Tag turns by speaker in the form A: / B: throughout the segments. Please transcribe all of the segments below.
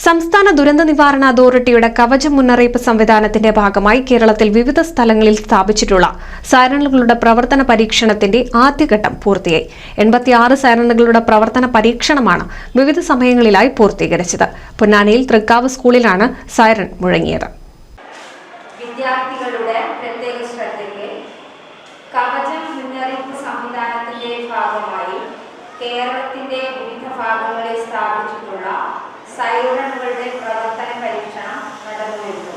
A: സംസ്ഥാന ദുരന്ത നിവാരണ അതോറിറ്റിയുടെ കവചം മുന്നറിയിപ്പ് സംവിധാനത്തിന്റെ ഭാഗമായി കേരളത്തിൽ വിവിധ സ്ഥലങ്ങളിൽ സ്ഥാപിച്ചിട്ടുള്ള സൈറണുകളുടെ പ്രവർത്തന പരീക്ഷണത്തിന്റെ ആദ്യഘട്ടം പൂർത്തിയായി. 86 സൈറണുകളുടെ പ്രവർത്തന പരീക്ഷണമാണ് വിവിധ സമയങ്ങളിലായി പൂർത്തീകരിച്ചത്. പൊന്നാനിയിൽ തൃക്കാവ് സ്കൂളിലാണ് സൈറൺ മുഴങ്ങിയത്.
B: വിദ്യാർത്ഥികളുടെ പ്രത്യേക ശ്രദ്ധയ്ക്ക് കവചം മുന്നറിയിപ്പ് സംവിധാനത്തിന്റെ ഭാഗമായി കേരളത്തിന്റെ വിവിധ ഭാഗങ്ങളിൽ സ്ഥാപിച്ചിട്ടുള്ള സൈറണുകളുടെ പ്രവർത്തന പരീക്ഷണം നടന്നുവരുന്നു.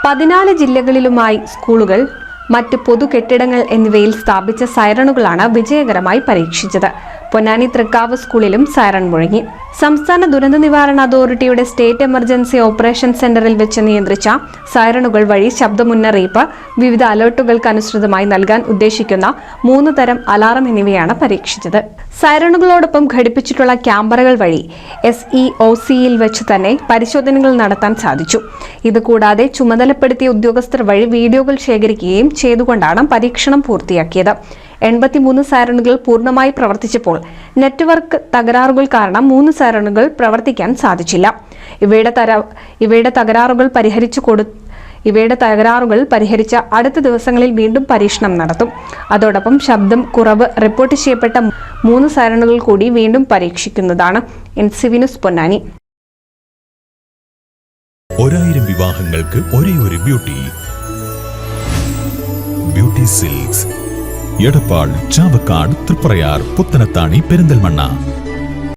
A: പതിനാല് ജില്ലകളിലുമായി സ്കൂളുകൾ, മറ്റ് പൊതുകെട്ടിടങ്ങൾ എന്നിവയിൽ സ്ഥാപിച്ച സൈറണുകളാണ് വിജയകരമായി പരീക്ഷിച്ചത്. പൊന്നാനി തൃക്കാവ് സ്കൂളിലും സൈറൺ മുഴങ്ങി. സംസ്ഥാന ദുരന്ത നിവാരണ അതോറിറ്റിയുടെ സ്റ്റേറ്റ് എമർജൻസി ഓപ്പറേഷൻ സെന്ററിൽ വെച്ച് നിയന്ത്രിച്ച സൈറണുകൾ വഴി ശബ്ദ മുന്നറിയിപ്പ്, വിവിധ അലർട്ടുകൾക്കനുസൃതമായി നൽകാൻ ഉദ്ദേശിക്കുന്ന 3 തരം അലാറം എന്നിവയാണ് പരീക്ഷിച്ചത്. സൈറണുകളോടൊപ്പം ഘടിപ്പിച്ചിട്ടുള്ള ക്യാമറകൾ വഴി SEOCയിൽ വെച്ച് തന്നെ പരിശോധനകൾ നടത്താൻ സാധിച്ചു. ഇതുകൂടാതെ ചുമതലപ്പെടുത്തിയ ഉദ്യോഗസ്ഥർ വഴി വീഡിയോകൾ ശേഖരിക്കുകയും ചെയ്തുകൊണ്ടാണ് പരീക്ഷണം പൂർത്തിയാക്കിയത്. 83 സൈറണുകൾ പൂർണ്ണമായി പ്രവർത്തിച്ചപ്പോൾ നെറ്റ്വർക്ക് തകരാറുകൾ കാരണം 3 സൈറണുകൾ പ്രവർത്തിക്കാൻ സാധിച്ചില്ല. ഇവയുടെ തകരാറുകൾ പരിഹരിച്ച അടുത്ത ദിവസങ്ങളിൽ വീണ്ടും പരീക്ഷണം നടത്തും. അതോടൊപ്പം ശബ്ദം കുറവ് റിപ്പോർട്ട് ചെയ്യപ്പെട്ട 3 സൈറണുകൾ കൂടി വീണ്ടും പരീക്ഷിക്കുന്നതാണ്. NCV news Ponnani.
C: 1000 വിവാഹങ്ങൾക്ക് ഒരേ ഒരു ബ്യൂട്ടി സിൽക്സ്, എടപ്പാൾ, ചാവക്കാട്, തൃപ്രയാർ, പുത്തനത്താണി, പെരിന്തൽമണ്ണ.